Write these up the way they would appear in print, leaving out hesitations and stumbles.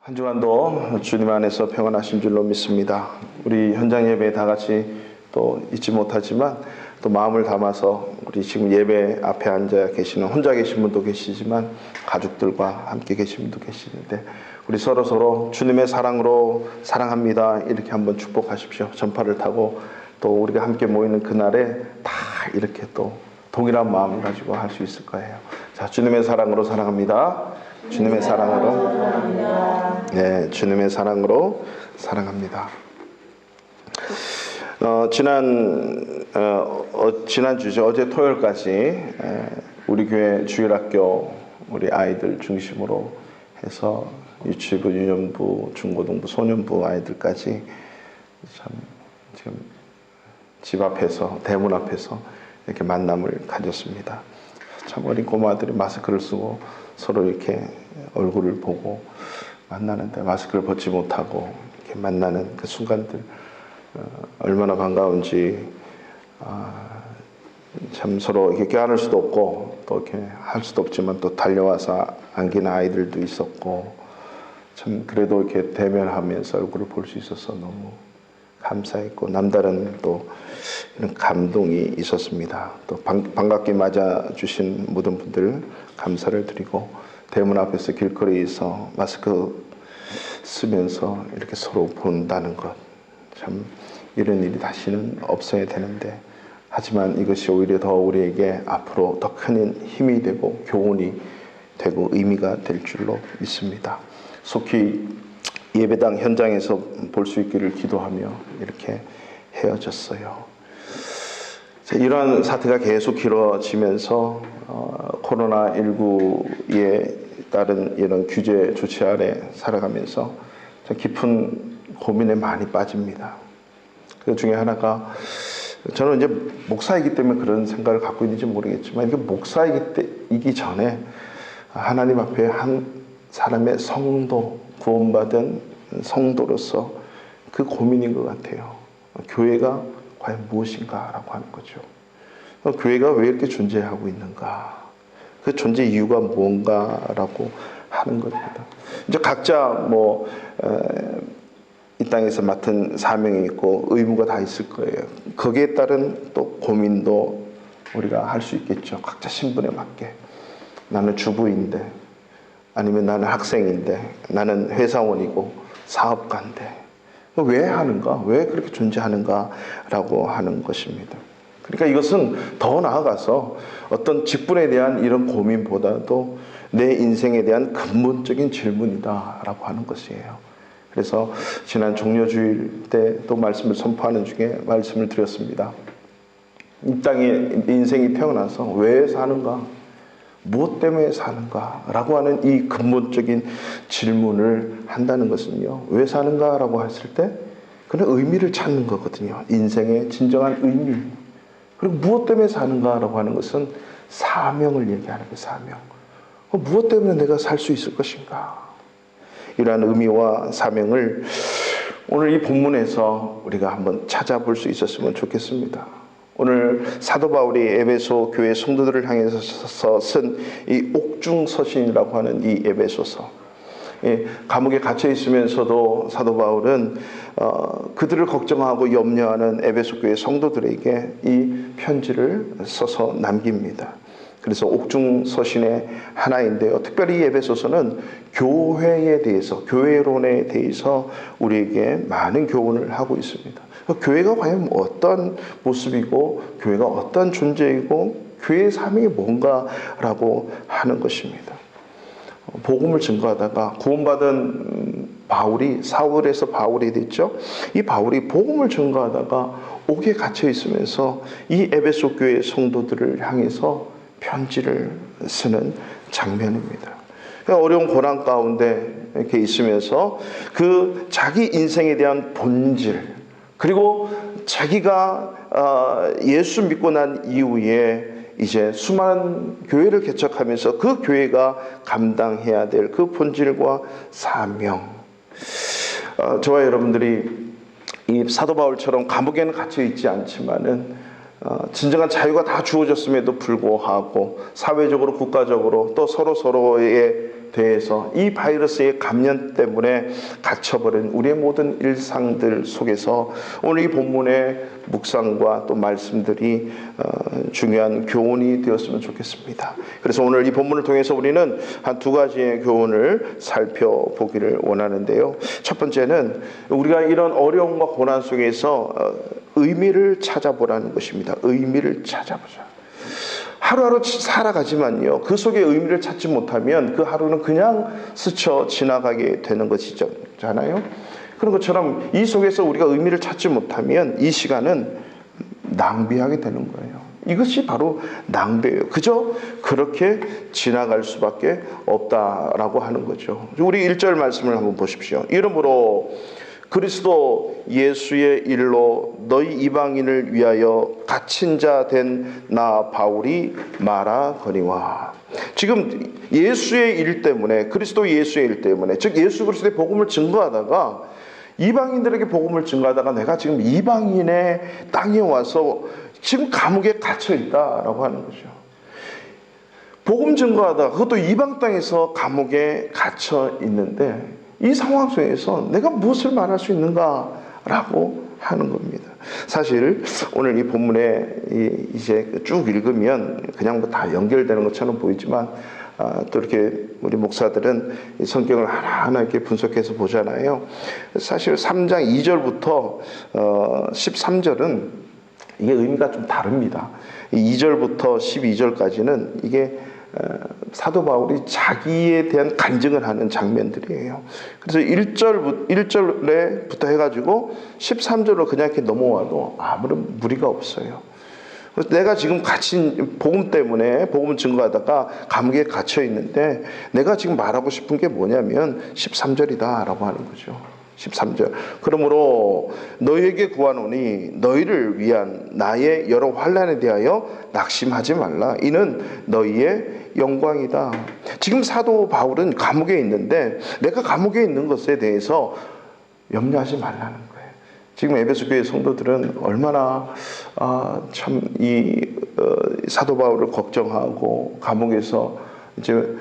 한 주간도 주님 안에서 평안하신 줄로 믿습니다. 우리 현장 예배에 다 같이 또 있지 못하지만 또 마음을 담아서 우리 지금 예배 앞에 앉아 계시는 혼자 계신 분도 계시지만 가족들과 함께 계신 분도 계시는데 우리 서로 주님의 사랑으로 사랑합니다 이렇게 한번 축복하십시오. 전파를 타고 또 우리가 함께 모이는 그날에 다 이렇게 또 동일한 마음을 가지고 할 수 있을 거예요. 자, 주님의 사랑으로 사랑합니다. 주님의 사랑으로, 네, 주님의 사랑으로 사랑합니다. 지난 주죠. 어제 토요일까지 우리 교회 주일학교 우리 아이들 중심으로 해서 유치부, 유년부, 중고등부, 소년부 아이들까지 참 지금 집 앞에서 대문 앞에서 이렇게 만남을 가졌습니다. 참 어린 꼬마들이 마스크를 쓰고 서로 이렇게 얼굴을 보고 만나는데 마스크를 벗지 못하고 이렇게 만나는 그 순간들 얼마나 반가운지 참 서로 이렇게 껴안을 수도 없고 또 이렇게 할 수도 없지만 또 달려와서 안기는 아이들도 있었고 참 그래도 이렇게 대면하면서 얼굴을 볼 수 있어서 너무 감사했고 남다른 또 이런 감동이 있었습니다. 또 반갑게 맞아주신 모든 분들 감사를 드리고 대문 앞에서 길거리에서 마스크 쓰면서 이렇게 서로 본다는 것 참 이런 일이 다시는 없어야 되는데 하지만 이것이 오히려 더 우리에게 앞으로 더 큰 힘이 되고 교훈이 되고 의미가 될 줄로 믿습니다. 속히 예배당 현장에서 볼 수 있기를 기도하며 이렇게 헤어졌어요. 이러한 사태가 계속 길어지면서 코로나19에 따른 이런 규제 조치 아래 살아가면서 깊은 고민에 많이 빠집니다. 그 중에 하나가 저는 이제 목사이기 때문에 그런 생각을 갖고 있는지 모르겠지만 이게 목사이기 전에 하나님 앞에 한 사람의 성도, 구원받은 성도로서 그 고민인 것 같아요. 교회가 과연 무엇인가라고 하는 거죠. 교회가 왜 이렇게 존재하고 있는가? 그 존재 이유가 뭔가라고 하는 겁니다. 이제 각자 이 땅에서 맡은 사명이 있고 의무가 다 있을 거예요. 거기에 따른 또 고민도 우리가 할 수 있겠죠. 각자 신분에 맞게. 나는 주부인데, 아니면 나는 학생인데, 나는 회사원이고 사업가인데 왜 하는가? 왜 그렇게 존재하는가라고 하는 것입니다. 그러니까 이것은 더 나아가서 어떤 직분에 대한 이런 고민보다도 내 인생에 대한 근본적인 질문이다라고 하는 것이에요. 그래서 지난 종료주일 때 또 말씀을 선포하는 중에 말씀을 드렸습니다. 이 땅에 인생이 태어나서 왜 사는가? 무엇 때문에 사는가? 라고 하는 이 근본적인 질문을 한다는 것은요. 왜 사는가? 라고 했을 때 그는 의미를 찾는 거거든요. 인생의 진정한 의미. 그리고 무엇 때문에 사는가? 라고 하는 것은 사명을 얘기하는 거예요. 사명. 무엇 때문에 내가 살 수 있을 것인가? 이러한 의미와 사명을 오늘 이 본문에서 우리가 한번 찾아볼 수 있었으면 좋겠습니다. 오늘 사도 바울이 에베소 교회 성도들을 향해서 쓴 이 옥중서신이라고 하는 이 에베소서, 감옥에 갇혀 있으면서도 사도 바울은 그들을 걱정하고 염려하는 에베소 교회 성도들에게 이 편지를 써서 남깁니다. 그래서 옥중서신의 하나인데요. 특별히 이 에베소서는 교회에 대해서, 교회론에 대해서 우리에게 많은 교훈을 하고 있습니다. 교회가 과연 어떤 모습이고 교회가 어떤 존재이고 교회의 사명이 뭔가라고 하는 것입니다. 복음을 증거하다가 구원받은 바울이 사울에서 바울이 됐죠. 이 바울이 복음을 증거하다가 옥에 갇혀 있으면서 이 에베소 교회 성도들을 향해서 편지를 쓰는 장면입니다. 어려운 고난 가운데 이렇게 있으면서 그 자기 인생에 대한 본질, 그리고 자기가 예수 믿고 난 이후에 이제 수많은 교회를 개척하면서 그 교회가 감당해야 될 그 본질과 사명. 저와 여러분들이 이 사도 바울처럼 감옥에는 갇혀 있지 않지만은 진정한 자유가 다 주어졌음에도 불구하고 사회적으로 국가적으로 또 서로의 대해서 이 바이러스의 감염 때문에 갇혀버린 우리의 모든 일상들 속에서 오늘 이 본문의 묵상과 또 말씀들이 중요한 교훈이 되었으면 좋겠습니다. 그래서 오늘 이 본문을 통해서 우리는 한 두 가지의 교훈을 살펴보기를 원하는데요. 첫 번째는 우리가 이런 어려움과 고난 속에서 의미를 찾아보라는 것입니다. 의미를 찾아보자. 하루하루 살아가지만요, 그 속에 의미를 찾지 못하면 그 하루는 그냥 스쳐 지나가게 되는 것이잖아요. 그런 것처럼 이 속에서 우리가 의미를 찾지 못하면 이 시간은 낭비하게 되는 거예요. 이것이 바로 낭비예요. 그저 그렇게 지나갈 수밖에 없다라고 하는 거죠. 우리 1절 말씀을 한번 보십시오. 이러므로 그리스도 예수의 일로 너희 이방인을 위하여 갇힌 자 된 나 바울이 말하거니와. 지금 예수의 일 때문에, 그리스도 예수의 일 때문에, 즉 예수 그리스도의 복음을 증거하다가, 이방인들에게 복음을 증거하다가 내가 지금 이방인의 땅에 와서 지금 감옥에 갇혀 있다라고 하는 거죠. 복음 증거하다가 그것도 이방 땅에서 감옥에 갇혀 있는데 이 상황 속에서 내가 무엇을 말할 수 있는가라고 하는 겁니다. 사실 오늘 이 본문에 이제 쭉 읽으면 그냥 뭐 다 연결되는 것처럼 보이지만 또 이렇게 우리 목사들은 이 성경을 하나하나 이렇게 분석해서 보잖아요. 사실 3장 2절부터 13절은 이게 의미가 좀 다릅니다. 2절부터 12절까지는 이게 사도 바울이 자기에 대한 간증을 하는 장면들이에요. 그래서 1절부터 해가지고 13절로 그냥 이렇게 넘어와도 아무런 무리가 없어요. 그래서 내가 지금 갇힌 복음 때문에 복음을 증거하다가 감옥에 갇혀 있는데 내가 지금 말하고 싶은 게 뭐냐면 13절이다 라고 하는 거죠. 13절. 그러므로 너희에게 구하노니 너희를 위한 나의 여러 환난에 대하여 낙심하지 말라. 이는 너희의 영광이다. 지금 사도 바울은 감옥에 있는데 내가 감옥에 있는 것에 대해서 염려하지 말라는 거예요. 지금 에베소 교회 성도들은 얼마나 참 이 사도 바울을 걱정하고 감옥에서 이제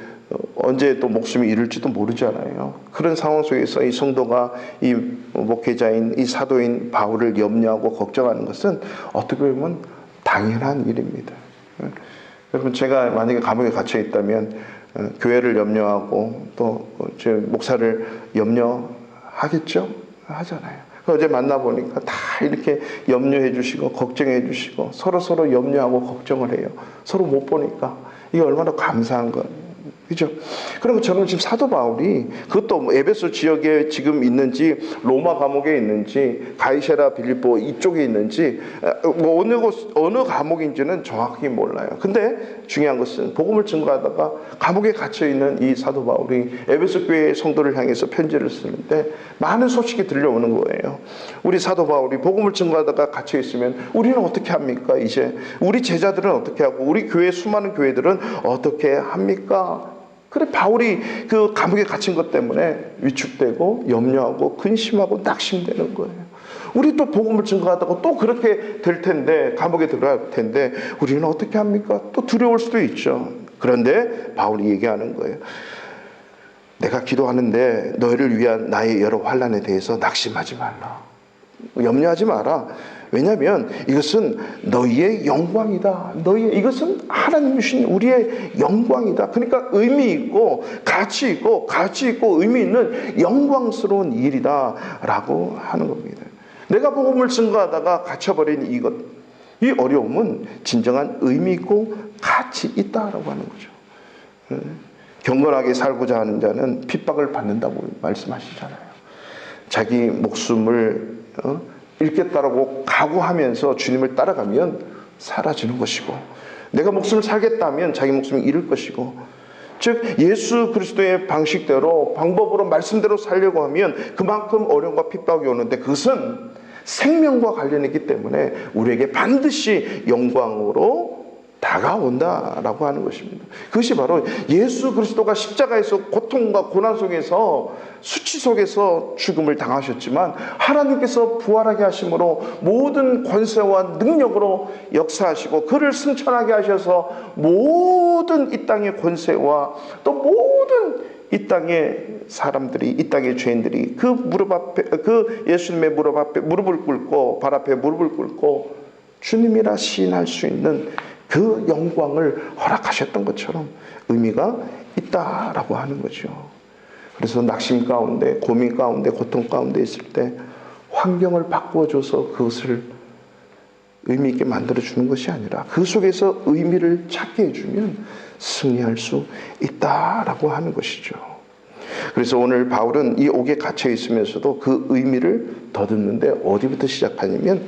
언제 또 목숨이 잃을지도 모르잖아요. 그런 상황 속에서 이 성도가 이 목회자인 이 사도인 바울을 염려하고 걱정하는 것은 어떻게 보면 당연한 일입니다. 여러분, 제가 만약에 감옥에 갇혀 있다면 교회를 염려하고 또 제 목사를 염려하겠죠? 하잖아요. 어제 만나보니까 다 이렇게 염려해 주시고 걱정해 주시고 서로 염려하고 걱정을 해요. 서로 못 보니까 이게 얼마나 감사한 거예요. 그죠? 그런 것처럼 지금 사도 바울이 그것도 에베소 지역에 지금 있는지 로마 감옥에 있는지 가이사랴 빌립보 이쪽에 있는지 뭐 어느 감옥인지는 정확히 몰라요. 근데 중요한 것은 복음을 증거하다가 감옥에 갇혀 있는 이 사도 바울이 에베소 교회 성도를 향해서 편지를 쓰는데 많은 소식이 들려오는 거예요. 우리 사도 바울이 복음을 증거하다가 갇혀 있으면 우리는 어떻게 합니까? 이제 우리 제자들은 어떻게 하고 우리 교회 수많은 교회들은 어떻게 합니까? 그래, 바울이 그 감옥에 갇힌 것 때문에 위축되고 염려하고 근심하고 낙심되는 거예요. 우리 또 복음을 증거하다가 또 그렇게 될 텐데, 감옥에 들어갈 텐데 우리는 어떻게 합니까? 또 두려울 수도 있죠. 그런데 바울이 얘기하는 거예요. 내가 기도하는데 너희를 위한 나의 여러 환난에 대해서 낙심하지 말라. 염려하지 마라. 왜냐하면 이것은 너희의 영광이다. 이것은 하나님 주신 우리의 영광이다. 그러니까 의미 있고 가치 있고 의미 있는 영광스러운 일이다라고 하는 겁니다. 내가 복음을 증거하다가 갇혀버린 이 어려움은 진정한 의미 있고 가치 있다라고 하는 거죠. 경건하게 살고자 하는 자는 핍박을 받는다고 말씀하시잖아요. 자기 목숨을 잃겠다라고 각오하면서 주님을 따라가면 사라지는 것이고, 내가 목숨을 살겠다면 자기 목숨을 잃을 것이고, 즉 예수 그리스도의 방식대로 방법으로 말씀대로 살려고 하면 그만큼 어려움과 핍박이 오는데 그것은 생명과 관련이 있기 때문에 우리에게 반드시 영광으로 다가온다라고 하는 것입니다. 그것이 바로 예수 그리스도가 십자가에서 고통과 고난 속에서 수치 속에서 죽음을 당하셨지만 하나님께서 부활하게 하심으로 모든 권세와 능력으로 역사하시고 그를 승천하게 하셔서 모든 이 땅의 권세와 또 모든 이 땅의 사람들이, 이 땅의 죄인들이 그 무릎 앞에, 그 예수님의 무릎 앞에 무릎을 꿇고, 발 앞에 무릎을 꿇고 주님이라 시인할 수 있는 그 영광을 허락하셨던 것처럼 의미가 있다라고 하는 거죠. 그래서 낙심 가운데, 고민 가운데, 고통 가운데 있을 때 환경을 바꾸어줘서 그것을 의미 있게 만들어주는 것이 아니라 그 속에서 의미를 찾게 해주면 승리할 수 있다라고 하는 것이죠. 그래서 오늘 바울은 이 옥에 갇혀 있으면서도 그 의미를 더듬는데 어디부터 시작하냐면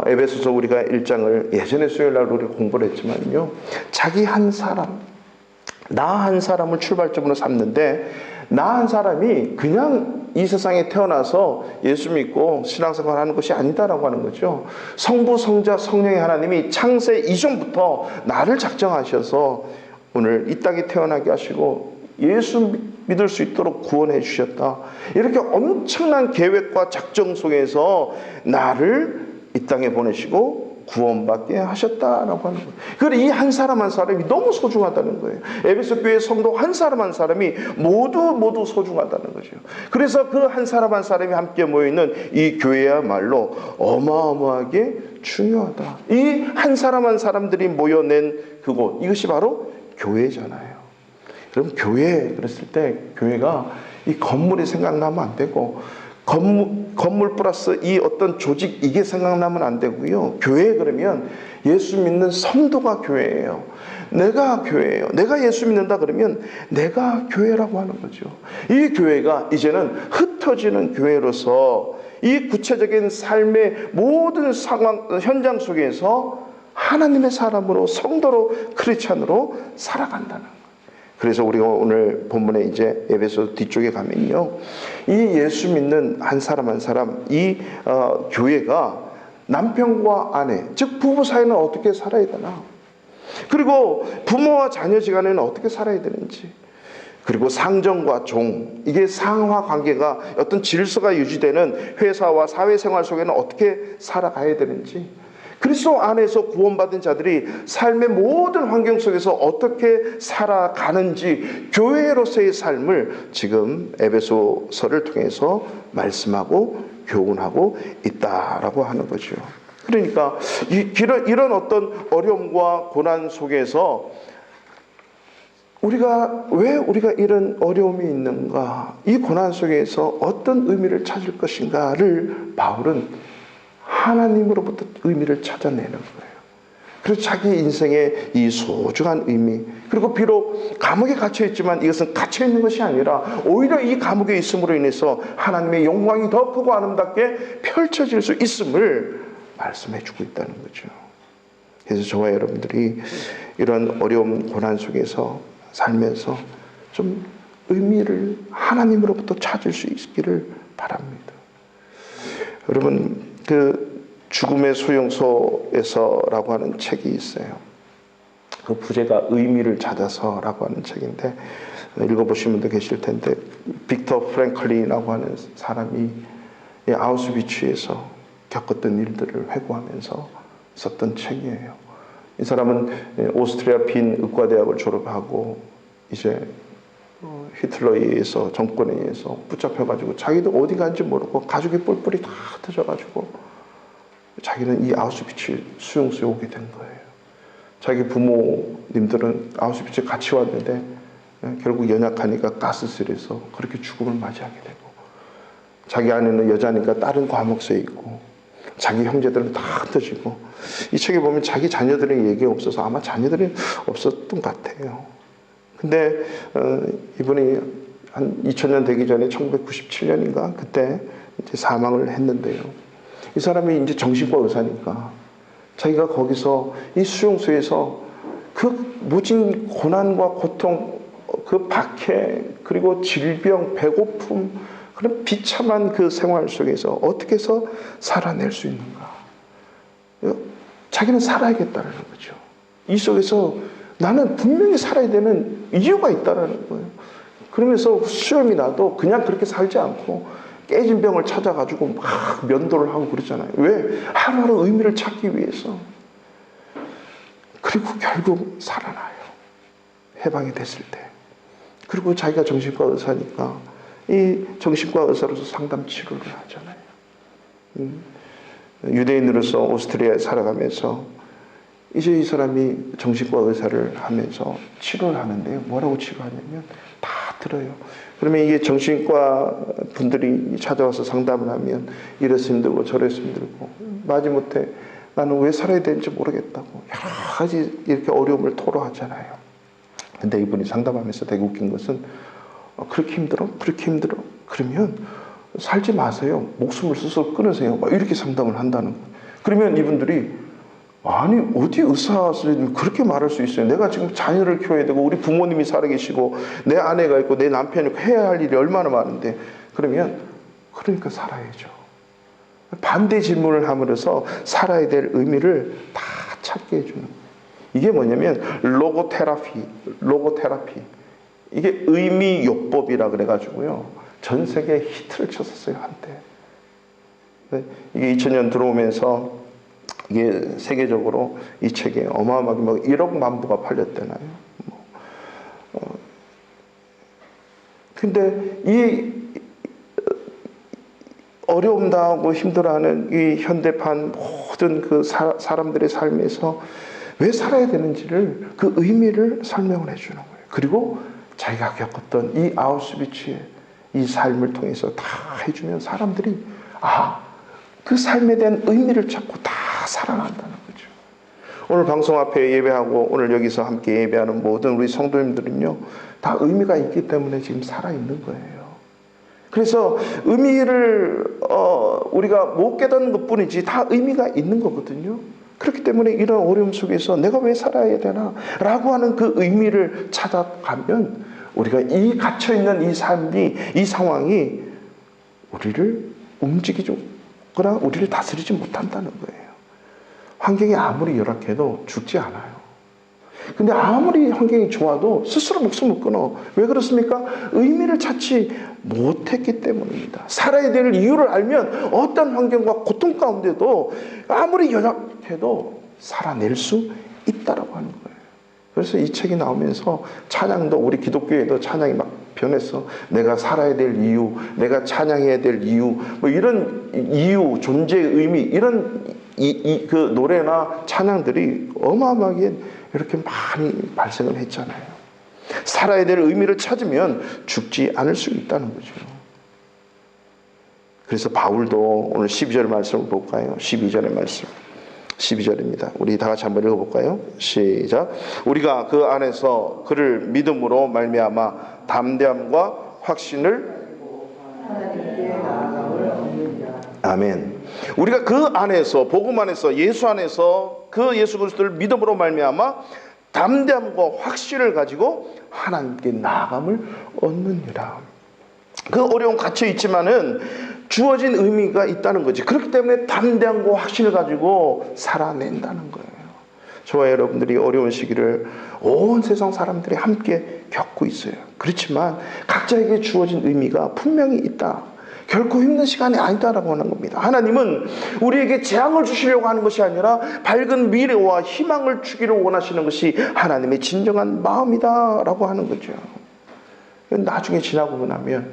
에베소서 우리가 1장을 예전에 수요일날 우리 공부를 했지만요, 자기 한 사람, 나 한 사람을 출발점으로 삼는데 나 한 사람이 그냥 이 세상에 태어나서 예수 믿고 신앙생활 하는 것이 아니다라고 하는 거죠. 성부, 성자, 성령의 하나님이 창세 이전부터 나를 작정하셔서 오늘 이 땅에 태어나게 하시고 예수 믿을 수 있도록 구원해 주셨다. 이렇게 엄청난 계획과 작정 속에서 나를 이 땅에 보내시고 구원받게 하셨다라고 하는 거예요. 그런데 이 한 사람 한 사람이 너무 소중하다는 거예요. 에베소 교회 성도 한 사람 한 사람이 모두 소중하다는 거죠. 그래서 그 한 사람 한 사람이 함께 모여있는 이 교회야말로 어마어마하게 중요하다. 이 한 사람 한 사람들이 모여낸 그곳, 이것이 바로 교회잖아요. 그럼 교회 그랬을 때 교회가 이 건물이 생각나면 안 되고 건물 플러스 이 어떤 조직 이게 생각나면 안 되고요. 교회 그러면 예수 믿는 성도가 교회예요. 내가 교회예요. 내가 예수 믿는다 그러면 내가 교회라고 하는 거죠. 이 교회가 이제는 흩어지는 교회로서 이 구체적인 삶의 모든 상황 현장 속에서 하나님의 사람으로 성도로 크리스찬으로 살아간다는 거예요. 그래서 우리가 오늘 본문에 이제 에베소 뒤쪽에 가면요, 이 예수 믿는 한 사람 한 사람, 이 교회가 남편과 아내, 즉 부부 사이는 어떻게 살아야 되나, 그리고 부모와 자녀 지간에는 어떻게 살아야 되는지, 그리고 상정과 종, 이게 상하 관계가 어떤 질서가 유지되는 회사와 사회생활 속에는 어떻게 살아가야 되는지, 그리스도 안에서 구원받은 자들이 삶의 모든 환경 속에서 어떻게 살아가는지 교회로서의 삶을 지금 에베소서를 통해서 말씀하고 교훈하고 있다라고 하는 거죠. 그러니까 이런 어떤 어려움과 고난 속에서 왜 우리가 이런 어려움이 있는가, 이 고난 속에서 어떤 의미를 찾을 것인가를 바울은 하나님으로부터 의미를 찾아내는 거예요. 그래서 자기 인생의 이 소중한 의미, 그리고 비록 감옥에 갇혀있지만 이것은 갇혀있는 것이 아니라 오히려 이 감옥에 있음으로 인해서 하나님의 영광이 더 크고 아름답게 펼쳐질 수 있음을 말씀해 주고 있다는 거죠. 그래서 저와 여러분들이 이런 어려움 고난 속에서 살면서 좀 의미를 하나님으로부터 찾을 수 있기를 바랍니다. 여러분, 그 죽음의 수용소에서라고 하는 책이 있어요. 그 부제가 의미를 찾아서라고 하는 책인데 읽어보신 분도 계실 텐데, 빅터 프랭클린이라고 하는 사람이 아우슈비츠에서 겪었던 일들을 회고하면서 썼던 책이에요. 이 사람은 오스트리아 빈 의과대학을 졸업하고 이제 히틀러에 의해서, 정권에 의해서 붙잡혀가지고 자기도 어디 간지 모르고 가족이 뿔뿔이 다 흩어져가지고 자기는 이 아우슈비츠 수용소에 오게 된 거예요. 자기 부모님들은 아우슈비츠에 같이 왔는데 결국 연약하니까 가스실에서 그렇게 죽음을 맞이하게 되고, 자기 아내는 여자니까 다른 과목소에 있고, 자기 형제들은 다 흩어지고, 이 책에 보면 자기 자녀들의 얘기가 없어서 아마 자녀들이 없었던 것 같아요. 근데 이분이 한 2000년 되기 전에 1997년인가 그때 이제 사망을 했는데요. 이 사람이 이제 정신과 의사니까 자기가 거기서 이 수용소에서 그 무진 고난과 고통, 그 박해, 그리고 질병, 배고픔, 그런 비참한 그 생활 속에서 어떻게 해서 살아낼 수 있는가. 자기는 살아야겠다는 거죠. 이 속에서 나는 분명히 살아야 되는 이유가 있다는 거예요. 그러면서 수염이 나도 그냥 그렇게 살지 않고 깨진 병을 찾아가지고 막 면도를 하고 그러잖아요. 왜? 하루하루 의미를 찾기 위해서. 그리고 결국 살아나요. 해방이 됐을 때. 그리고 자기가 정신과 의사니까 이 정신과 의사로서 상담 치료를 하잖아요. 유대인으로서 오스트리아에 살아가면서 이제 이 사람이 정신과 의사를 하면서 치료를 하는데요. 뭐라고 치료하냐면 다 들어요. 그러면 이게 정신과 분들이 찾아와서 상담을 하면 이래서 힘들고 저래서 힘들고 마지못해 나는 왜 살아야 되는지 모르겠다고 여러 가지 이렇게 어려움을 토로하잖아요. 근데 이분이 상담하면서 되게 웃긴 것은 그렇게 힘들어? 그렇게 힘들어? 그러면 살지 마세요. 목숨을 스스로 끊으세요. 막 이렇게 상담을 한다는 거예요. 그러면 이분들이 아니 어디 의사 선생님이 그렇게 말할 수 있어요. 내가 지금 자녀를 키워야 되고 우리 부모님이 살아계시고 내 아내가 있고 내 남편이 있고 해야 할 일이 얼마나 많은데 그러면 그러니까 살아야죠. 반대 질문을 함으로써 살아야 될 의미를 다 찾게 해주는 거예요. 이게 뭐냐면 로고테라피 이게 의미요법이라 그래가지고요 전 세계에 히트를 쳤었어요 한때. 이게 2000년 들어오면서 이게 세계적으로 이 책에 어마어마하게 막 1억 만 부가 팔렸대나요. 근데 이 어려움 당하고 힘들어하는 이 현대판 모든 그 사람들의 삶에서 왜 살아야 되는지를 그 의미를 설명을 해주는 거예요. 그리고 자기가 겪었던 이 아우슈비츠의 이 삶을 통해서 다 해주면 사람들이 그 삶에 대한 의미를 찾고 다 살아난다는 거죠. 오늘 방송 앞에 예배하고 오늘 여기서 함께 예배하는 모든 우리 성도님들은요 다 의미가 있기 때문에 지금 살아있는 거예요. 그래서 의미를 우리가 못 깨닫는 것뿐이지 다 의미가 있는 거거든요. 그렇기 때문에 이런 어려움 속에서 내가 왜 살아야 되나 라고 하는 그 의미를 찾아가면 우리가 이 갇혀있는 이 삶이 이 상황이 우리를 움직이거나 우리를 다스리지 못한다는 거예요. 환경이 아무리 열악해도 죽지 않아요. 근데 아무리 환경이 좋아도 스스로 목숨을 끊어. 왜 그렇습니까? 의미를 찾지 못했기 때문입니다. 살아야 될 이유를 알면 어떤 환경과 고통 가운데도 아무리 연약해도 살아낼 수 있다라고 하는 거예요. 그래서 이 책이 나오면서 찬양도 우리 기독교에도 찬양이 막 변했어. 내가 살아야 될 이유, 내가 찬양해야 될 이유, 뭐 이런 이유, 존재의 의미 이런 그 노래나 찬양들이 어마어마하게 이렇게 많이 발생을 했잖아요. 살아야 될 의미를 찾으면 죽지 않을 수 있다는 거죠. 그래서 바울도 오늘 12절 말씀을 볼까요? 12절의 말씀. 12절입니다. 우리 다 같이 한번 읽어볼까요? 시작. 우리가 그 안에서 그를 믿음으로 말미암아 담대함과 확신을 아멘. 우리가 그 안에서 복음 안에서 예수 안에서 그 예수 그리스도를 믿음으로 말미암아 담대함과 확신을 가지고 하나님께 나아감을 얻느니라. 그 어려움 갇혀 있지만은 주어진 의미가 있다는 거지. 그렇기 때문에 담대함과 확신을 가지고 살아낸다는 거예요. 저와 여러분들이 어려운 시기를 온 세상 사람들이 함께 겪고 있어요. 그렇지만 각자에게 주어진 의미가 분명히 있다. 결코 힘든 시간이 아니다라고 하는 겁니다. 하나님은 우리에게 재앙을 주시려고 하는 것이 아니라 밝은 미래와 희망을 주기를 원하시는 것이 하나님의 진정한 마음이다라고 하는 거죠. 나중에 지나고 나면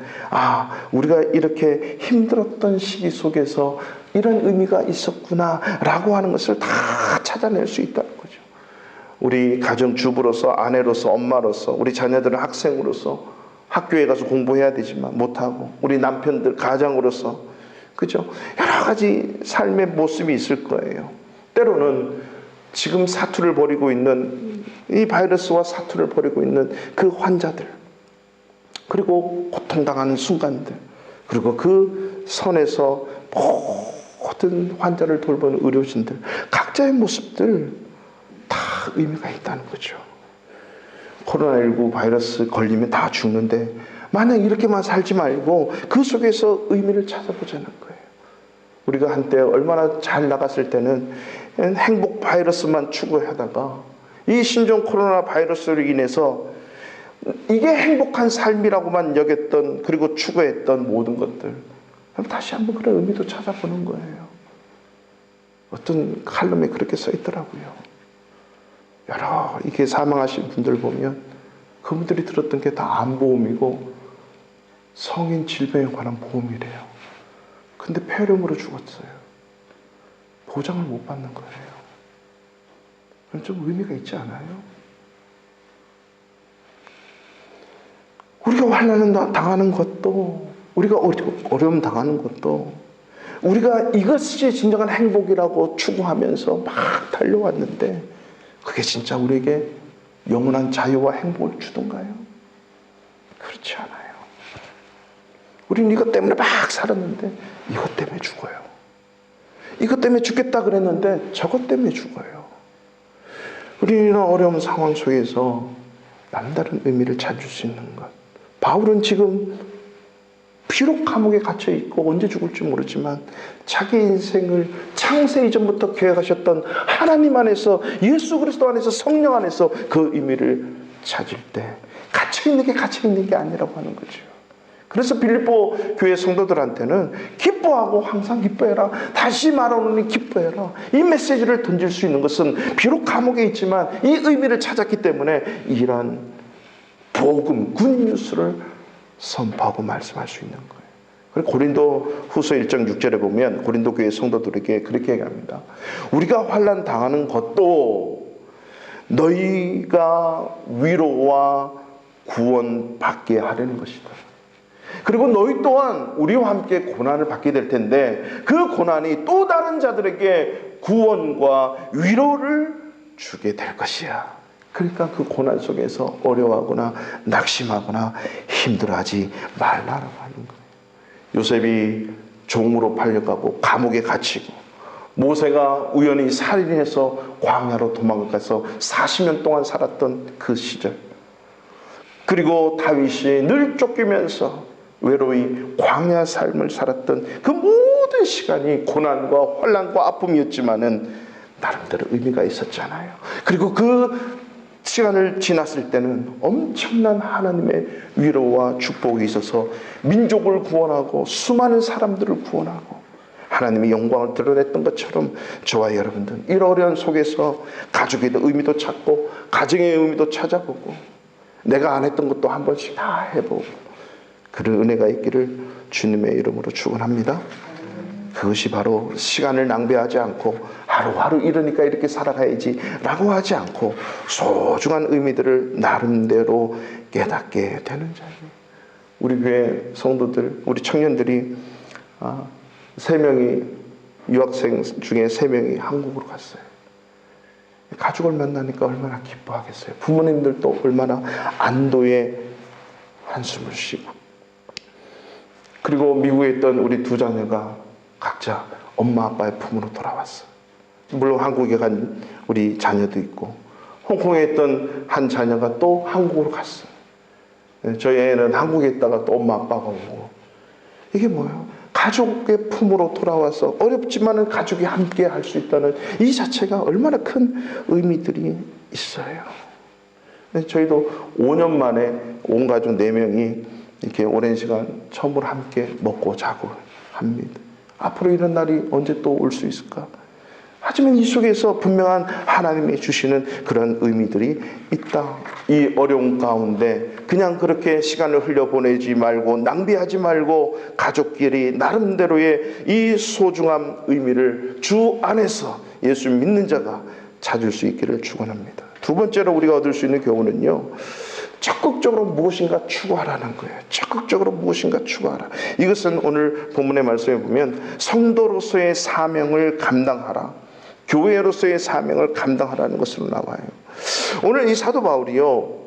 우리가 이렇게 힘들었던 시기 속에서 이런 의미가 있었구나라고 하는 것을 다 찾아낼 수 있다는 거죠. 우리 가정주부로서, 아내로서, 엄마로서, 우리 자녀들은 학생으로서 학교에 가서 공부해야 되지만 못하고, 우리 남편들 가장으로서, 그죠? 여러 가지 삶의 모습이 있을 거예요. 때로는 지금 사투를 벌이고 있는 이 바이러스와 사투를 벌이고 있는 그 환자들, 그리고 고통당하는 순간들, 그리고 그 선에서 모든 환자를 돌보는 의료진들, 각자의 모습들 다 의미가 있다는 거죠. 코로나19 바이러스 걸리면 다 죽는데 만약 이렇게만 살지 말고 그 속에서 의미를 찾아보자는 거예요. 우리가 한때 얼마나 잘 나갔을 때는 행복 바이러스만 추구하다가 이 신종 코로나 바이러스로 인해서 이게 행복한 삶이라고만 여겼던, 그리고 추구했던 모든 것들, 다시 한번 그런 의미도 찾아보는 거예요. 어떤 칼럼에 그렇게 써 있더라고요. 여러 이게 사망하신 분들 보면 그분들이 들었던 게 다 암보험이고 성인 질병에 관한 보험이래요. 근데 폐렴으로 죽었어요. 보장을 못 받는 거예요. 그럼 좀 의미가 있지 않아요? 우리가 환난을 당하는 것도, 우리가 어려움 당하는 것도, 우리가 이것이 진정한 행복이라고 추구하면서 막 달려왔는데 그게 진짜 우리에게 영원한 자유와 행복을 주던가요? 그렇지 않아요. 우리는 이것 때문에 막 살았는데 이것 때문에 죽어요. 이것 때문에 죽겠다 그랬는데 저것 때문에 죽어요. 우리는 어려운 상황 속에서 남다른 의미를 찾을 수 있는 것. 바울은 지금 비록 감옥에 갇혀 있고 언제 죽을지 모르지만 자기 인생을 창세 이전부터 계획하셨던 하나님 안에서, 예수 그리스도 안에서, 성령 안에서 그 의미를 찾을 때 갇혀 있는 게 아니라고 하는 거죠. 그래서 빌립보 교회 성도들한테는 기뻐하고 항상 기뻐해라, 다시 말하노니 기뻐해라, 이 메시지를 던질 수 있는 것은 비록 감옥에 있지만 이 의미를 찾았기 때문에 이러한 복음, 굿뉴스를 선포하고 말씀할 수 있는 거예요. 그리고 고린도 후서 1장 6절에 보면 고린도 교회 성도들에게 그렇게 얘기합니다. 우리가 환난 당하는 것도 너희가 위로와 구원받게 하려는 것이다. 그리고 너희 또한 우리와 함께 고난을 받게 될 텐데 그 고난이 또 다른 자들에게 구원과 위로를 주게 될 것이야. 그러니까 그 고난 속에서 어려워하거나 낙심하거나 힘들어하지 말라라고 하는 거예요. 요셉이 종으로 팔려가고 감옥에 갇히고, 모세가 우연히 살인해서 광야로 도망가서 40년 동안 살았던 그 시절, 그리고 다윗이 늘 쫓기면서 외로이 광야 삶을 살았던 그 모든 시간이 고난과 환난과 아픔이었지만은 나름대로 의미가 있었잖아요. 그리고 그 시간을 지났을 때는 엄청난 하나님의 위로와 축복이 있어서 민족을 구원하고 수많은 사람들을 구원하고 하나님의 영광을 드러냈던 것처럼 저와 여러분들 이 어려운 속에서 가족의 의미도 찾고 가정의 의미도 찾아보고 내가 안 했던 것도 한 번씩 다 해보고 그런 은혜가 있기를 주님의 이름으로 축원합니다. 그것이 바로 시간을 낭비하지 않고 하루하루 이러니까 이렇게 살아가야지 라고 하지 않고 소중한 의미들을 나름대로 깨닫게 되는 자리예요. 우리 교회 성도들, 우리 청년들이 3명이, 유학생 중에 3명이 한국으로 갔어요. 가족을 만나니까 얼마나 기뻐하겠어요. 부모님들도 얼마나 안도의 한숨을 쉬고, 그리고 미국에 있던 우리 2 자녀가 각자 엄마 아빠의 품으로 돌아왔어. 물론 한국에 간 우리 자녀도 있고 홍콩에 있던 한 자녀가 또 한국으로 갔어. 저희 애는 한국에 있다가 또 엄마 아빠가 오고. 이게 뭐예요? 가족의 품으로 돌아와서 어렵지만은 가족이 함께 할 수 있다는 이 자체가 얼마나 큰 의미들이 있어요. 저희도 5년 만에 온 가족 4명이 이렇게 오랜 시간 처음으로 함께 먹고 자고 합니다. 앞으로 이런 날이 언제 또 올 수 있을까? 하지만 이 속에서 분명한 하나님이 주시는 그런 의미들이 있다. 이 어려운 가운데 그냥 그렇게 시간을 흘려보내지 말고 낭비하지 말고 가족끼리 나름대로의 이 소중한 의미를 주 안에서 예수 믿는 자가 찾을 수 있기를 축원합니다. 2번째로 우리가 얻을 수 있는 교훈은요, 적극적으로 무엇인가 추구하라는 거예요. 적극적으로 무엇인가 추구하라. 이것은 오늘 본문의 말씀에 보면 성도로서의 사명을 감당하라, 교회로서의 사명을 감당하라는 것으로 나와요. 오늘 이 사도 바울이요,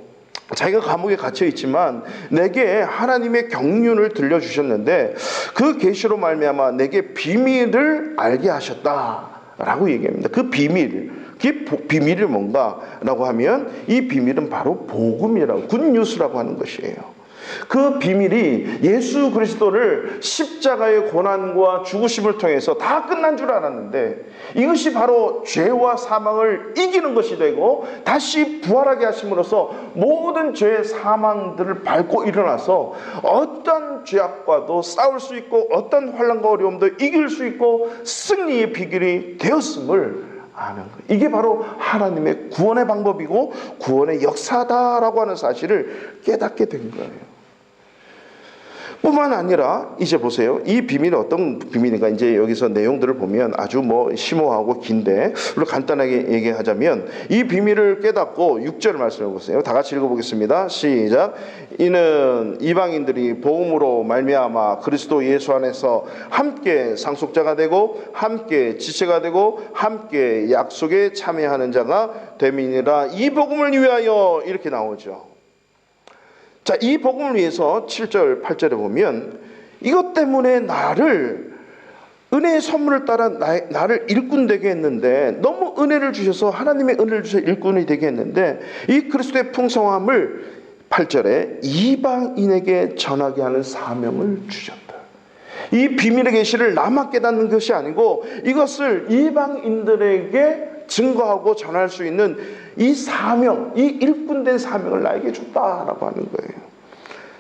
자기가 감옥에 갇혀 있지만 내게 하나님의 경륜을 들려주셨는데 그 계시로 말미암아 내게 비밀을 알게 하셨다라고 얘기합니다. 그 비밀, 그 비밀이 뭔가라고 하면 이 비밀은 바로 복음이라고, 굿뉴스라고 하는 것이에요. 그 비밀이 예수 그리스도를 십자가의 고난과 죽으심을 통해서 다 끝난 줄 알았는데 이것이 바로 죄와 사망을 이기는 것이 되고 다시 부활하게 하심으로써 모든 죄의 사망들을 밟고 일어나서 어떤 죄악과도 싸울 수 있고 어떤 환난과 어려움도 이길 수 있고 승리의 비결이 되었음을 아는 거예요. 이게 바로 하나님의 구원의 방법이고 구원의 역사다라고 하는 사실을 깨닫게 된 거예요. 뿐만 아니라 이제 보세요. 이 비밀은 어떤 비밀인가? 이제 여기서 내용들을 보면 아주 심오하고 긴데 간단하게 얘기하자면 이 비밀을 깨닫고 6절 말씀을 보세요. 다 같이 읽어보겠습니다. 시작. 이는 이방인들이 복음으로 말미암아 그리스도 예수 안에서 함께 상속자가 되고 함께 지체가 되고 함께 약속에 참여하는 자가 됨이니라. 이 복음을 위하여 이렇게 나오죠. 자, 이 복음을 위해서 7절, 8절에 보면 이것 때문에 나를 은혜의 선물을 따라 나를 일꾼 되게 했는데 너무 은혜를 주셔서 하나님의 은혜를 주셔서 일꾼이 되게 했는데 이 그리스도의 풍성함을 8절에 이방인에게 전하게 하는 사명을 주셨다. 이 비밀의 계시를 나만 깨닫는 것이 아니고 이것을 이방인들에게 증거하고 전할 수 있는 이 사명, 이 일꾼된 사명을 나에게 줬다라고 하는 거예요.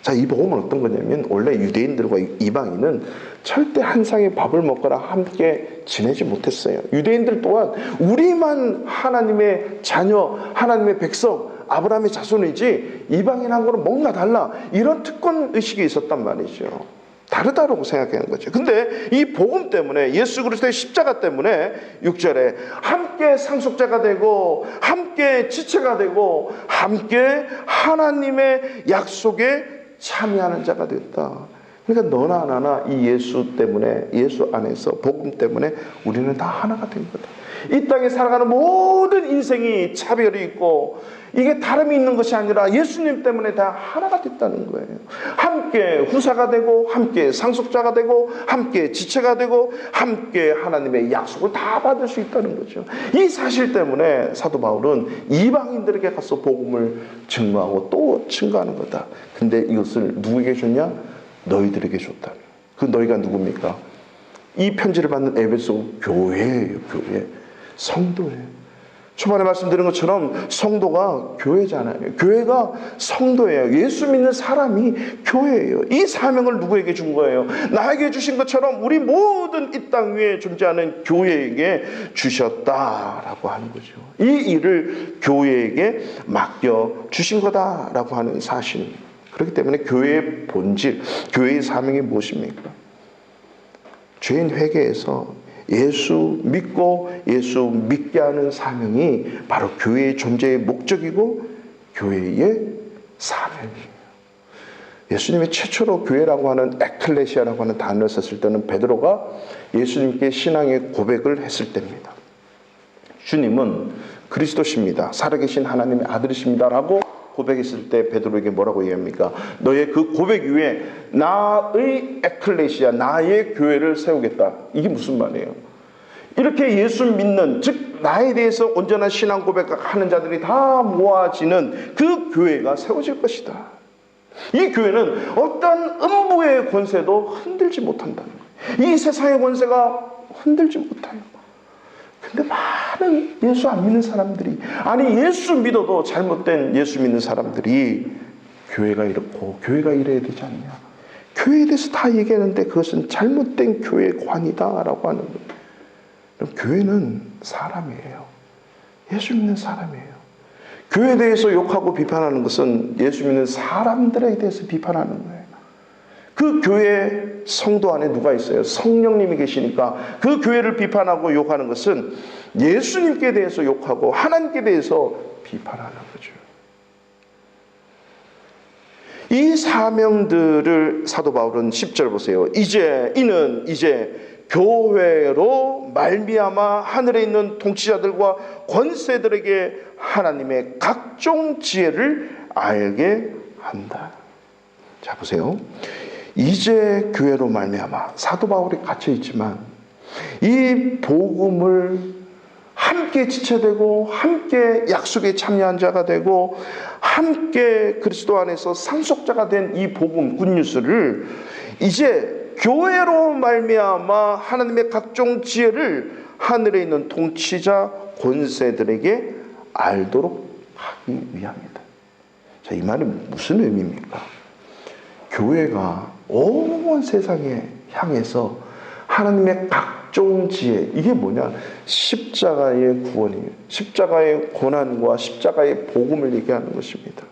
자, 이 복음은 어떤 거냐면 원래 유대인들과 이방인은 절대 한 상의 밥을 먹거나 함께 지내지 못했어요. 유대인들 또한 우리만 하나님의 자녀, 하나님의 백성, 아브라함의 자손이지 이방인하고는 뭔가 달라, 이런 특권 의식이 있었단 말이죠. 다르다라고 생각하는 거죠. 근데 이 복음 때문에, 예수 그리스도의 십자가 때문에 6절에 함께 상속자가 되고 함께 지체가 되고 함께 하나님의 약속에 참여하는 자가 됐다. 그러니까 너나 나나 이 예수 때문에, 예수 안에서 복음 때문에 우리는 다 하나가 된 거다. 이 땅에 살아가는 모든 인생이 차별이 있고 이게 다름이 있는 것이 아니라 예수님 때문에 다 하나가 됐다는 거예요. 함께 후사가 되고 함께 상속자가 되고 함께 지체가 되고 함께 하나님의 약속을 다 받을 수 있다는 거죠. 이 사실 때문에 사도 바울은 이방인들에게 가서 복음을 증거하고 또 증거하는 거다. 근데 이것을 누구에게 줬냐? 너희들에게 줬다. 그 너희가 누굽니까? 이 편지를 받는 에베소 교회예요. 교회. 성도예요. 초반에 말씀드린 것처럼 성도가 교회잖아요. 교회가 성도예요. 예수 믿는 사람이 교회예요. 이 사명을 누구에게 준 거예요? 나에게 주신 것처럼 우리 모든 이 땅 위에 존재하는 교회에게 주셨다라고 하는 거죠. 이 일을 교회에게 맡겨 주신 거다라고 하는 사실. 그렇기 때문에 교회의 본질, 교회의 사명이 무엇입니까? 죄인 회개에서 예수 믿고 예수 믿게 하는 사명이 바로 교회의 존재의 목적이고 교회의 사명이에요. 예수님이 최초로 교회라고 하는 에클레시아라고 하는 단어를 썼을 때는 베드로가 예수님께 신앙의 고백을 했을 때입니다. 주님은 그리스도십니다. 살아계신 하나님의 아들이십니다 라고 고백했을 때 베드로에게 뭐라고 얘기합니까? 너의 그 고백 위에 나의 에클레시아, 나의 교회를 세우겠다. 이게 무슨 말이에요? 이렇게 예수 믿는, 즉 나에 대해서 온전한 신앙 고백하는 자들이 다 모아지는 그 교회가 세워질 것이다. 이 교회는 어떤 음부의 권세도 흔들지 못한다는 거예요. 이 세상의 권세가 흔들지 못해요. 근데 많은 예수 안 믿는 사람들이, 아니 예수 믿어도 잘못된 예수 믿는 사람들이 교회가 이렇고 교회가 이래야 되지 않냐, 교회에 대해서 다 얘기하는데 그것은 잘못된 교회관이다라고 하는 거예요. 그럼 교회는 사람이에요. 예수 믿는 사람이에요. 교회에 대해서 욕하고 비판하는 것은 예수 믿는 사람들에 대해서 비판하는 거예요. 그 교회 성도 안에 누가 있어요? 성령님이 계시니까 그 교회를 비판하고 욕하는 것은 예수님께 대해서 욕하고 하나님께 대해서 비판하는 거죠. 이 사명들을 사도 바울은 10절 보세요. 이는 이제 교회로 말미암아 하늘에 있는 통치자들과 권세들에게 하나님의 각종 지혜를 알게 한다. 자, 보세요. 이제 교회로 말미암아, 사도 바울이 갇혀 있지만 이 복음을 함께 지체되고 함께 약속에 참여한 자가 되고 함께 그리스도 안에서 상속자가 된 이 복음 굿뉴스를 이제 교회로 말미암아 하나님의 각종 지혜를 하늘에 있는 통치자 권세들에게 알도록 하기 위함이다. 자, 이 말이 무슨 의미입니까? 교회가 온 세상에 향해서 하나님의 각종 지혜, 이게 뭐냐? 십자가의 구원이에요. 십자가의 고난과 십자가의 복음을 얘기하는 것입니다.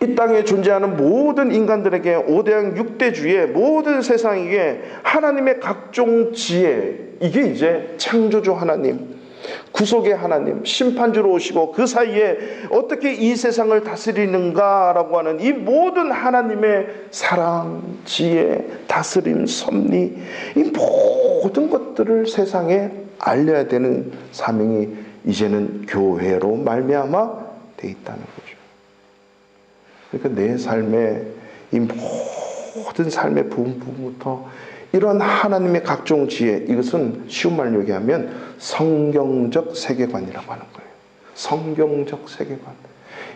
이 땅에 존재하는 모든 인간들에게 5대양 6대주의 모든 세상에게 하나님의 각종 지혜, 이게 이제 창조주 하나님, 구속의 하나님, 심판주로 오시고 그 사이에 어떻게 이 세상을 다스리는가라고 하는 이 모든 하나님의 사랑, 지혜, 다스림, 섭리, 이 모든 것들을 세상에 알려야 되는 사명이 이제는 교회로 말미암아 돼 있다는 거죠. 그러니까 내 삶의 이 모든 삶의 부분부터 이런 하나님의 각종 지혜, 이것은 쉬운 말로 얘기하면 성경적 세계관이라고 하는 거예요. 성경적 세계관.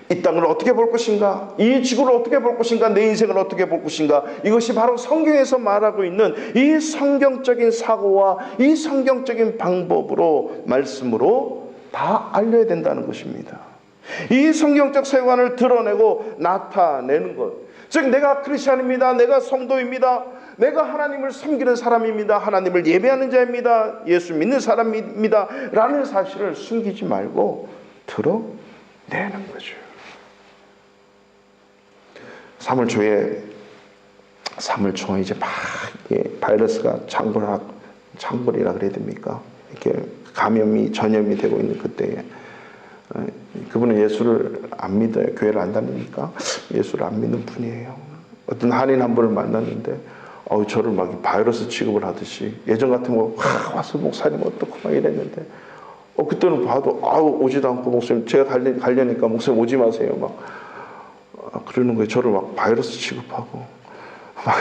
이 땅을 어떻게 볼 것인가? 이 지구를 어떻게 볼 것인가? 내 인생을 어떻게 볼 것인가? 이것이 바로 성경에서 말하고 있는 이 성경적인 사고와 이 성경적인 방법으로, 말씀으로 다 알려야 된다는 것입니다. 이 성경적 세계관을 드러내고 나타내는 것, 즉 내가 크리스찬입니다, 내가 성도입니다, 내가 하나님을 섬기는 사람입니다, 하나님을 예배하는 자입니다, 예수 믿는 사람입니다 라는 사실을 숨기지 말고 드러내는 거죠. 3월 초에 이제 막 바이러스가 창궐이라 그래야 됩니까? 이렇게 전염이 되고 있는 그때에 그분은 예수를 안 믿어요. 교회를 안 다니니까 예수를 안 믿는 분이에요. 어떤 한인 한 분을 만났는데 저를 막 바이러스 취급을 하듯이, 예전 같으면 와서 목사님 어떡하고 막 이랬는데 그때는 봐도 오지도 않고, 목사님 제가 가려니까 목사님 오지 마세요 막 그러는 거예요. 저를 막 바이러스 취급하고 막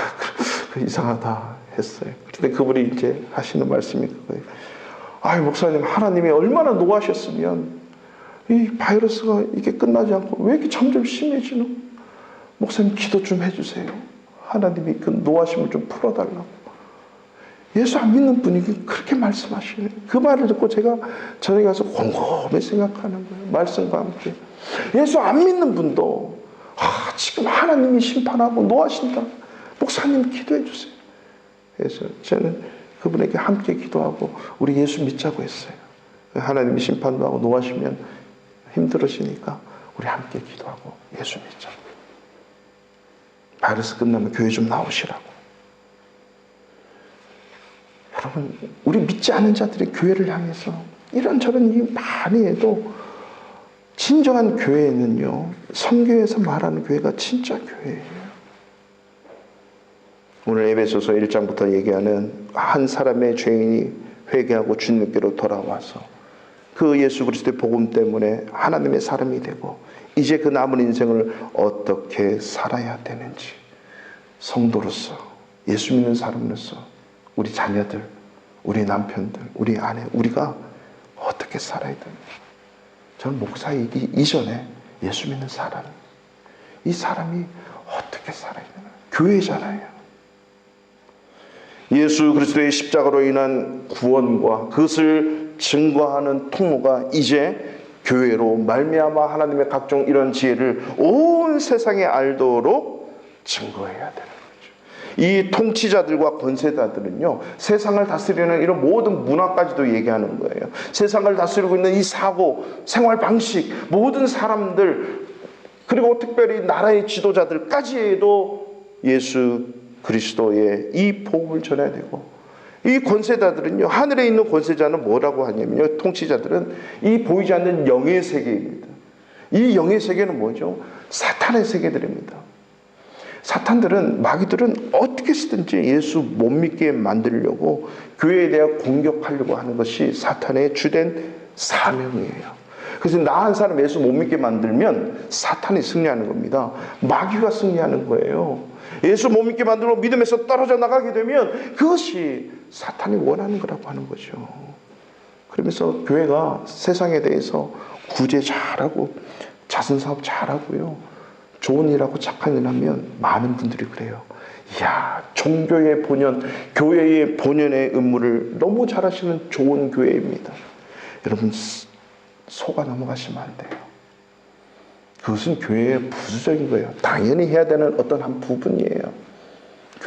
이상하다 했어요. 그런데 그분이 이제 하시는 말씀이 그거예요. 목사님, 하나님이 얼마나 노하셨으면 이 바이러스가 이게 끝나지 않고 왜 이렇게 점점 심해지노? 목사님 기도 좀 해주세요. 하나님이 그 노하심을 좀 풀어달라고. 예수 안 믿는 분이 그렇게 말씀하시네요. 그 말을 듣고 제가 저녁에 가서 곰곰이 생각하는 거예요. 말씀과 함께. 예수 안 믿는 분도 지금 하나님이 심판하고 노하신다. 목사님 기도해 주세요. 그래서 저는 그분에게 함께 기도하고 우리 예수 믿자고 했어요. 하나님이 심판도 하고 노하시면 힘들어지니까 우리 함께 기도하고 예수 믿자. 바이러스 끝나면 교회 좀 나오시라고. 여러분, 우리 믿지 않는 자들이 교회를 향해서 이런저런 일 많이 해도 진정한 교회는요, 선교에서 말하는 교회가 진짜 교회예요. 오늘 에베소서 1장부터 얘기하는 한 사람의 죄인이 회개하고 주님께로 돌아와서 그 예수 그리스도의 복음 때문에 하나님의 사람이 되고 이제 그 남은 인생을 어떻게 살아야 되는지, 성도로서, 예수 믿는 사람으로서 우리 자녀들, 우리 남편들, 우리 아내, 우리가 어떻게 살아야 되는지. 저는 목사이기 이전에 예수 믿는 사람, 이 사람이 어떻게 살아야 되나? 교회잖아요. 예수 그리스도의 십자가로 인한 구원과 그것을 증거하는 통로가 이제 교회로 말미암아 하나님의 각종 이런 지혜를 온 세상에 알도록 증거해야 되는 거죠. 이 통치자들과 권세자들은요, 세상을 다스리는 이런 모든 문화까지도 얘기하는 거예요. 세상을 다스리고 있는 이 사고, 생활 방식, 모든 사람들, 그리고 특별히 나라의 지도자들까지에도 예수 그리스도의 이 복음을 전해야 되고, 이 권세자들은요, 하늘에 있는 권세자는 뭐라고 하냐면요, 통치자들은 이 보이지 않는 영의 세계입니다. 이 영의 세계는 뭐죠? 사탄의 세계들입니다. 사탄들은, 마귀들은 어떻게 쓰든지 예수 못 믿게 만들려고 교회에 대해 공격하려고 하는 것이 사탄의 주된 사명이에요. 그래서 나 한 사람 예수 못 믿게 만들면 사탄이 승리하는 겁니다. 마귀가 승리하는 거예요. 예수 못 믿게 만들고 믿음에서 떨어져 나가게 되면 그것이 사탄이 원하는 거라고 하는 거죠. 그러면서 교회가 세상에 대해서 구제 잘하고 자선사업 잘하고요, 좋은 일하고 착한 일 하면 많은 분들이 그래요. 이야, 종교의 본연, 교회의 본연의 업무를 너무 잘하시는 좋은 교회입니다. 여러분, 속아 넘어가시면 안 돼요. 그것은 교회의 부수적인 거예요. 당연히 해야 되는 어떤 한 부분이에요.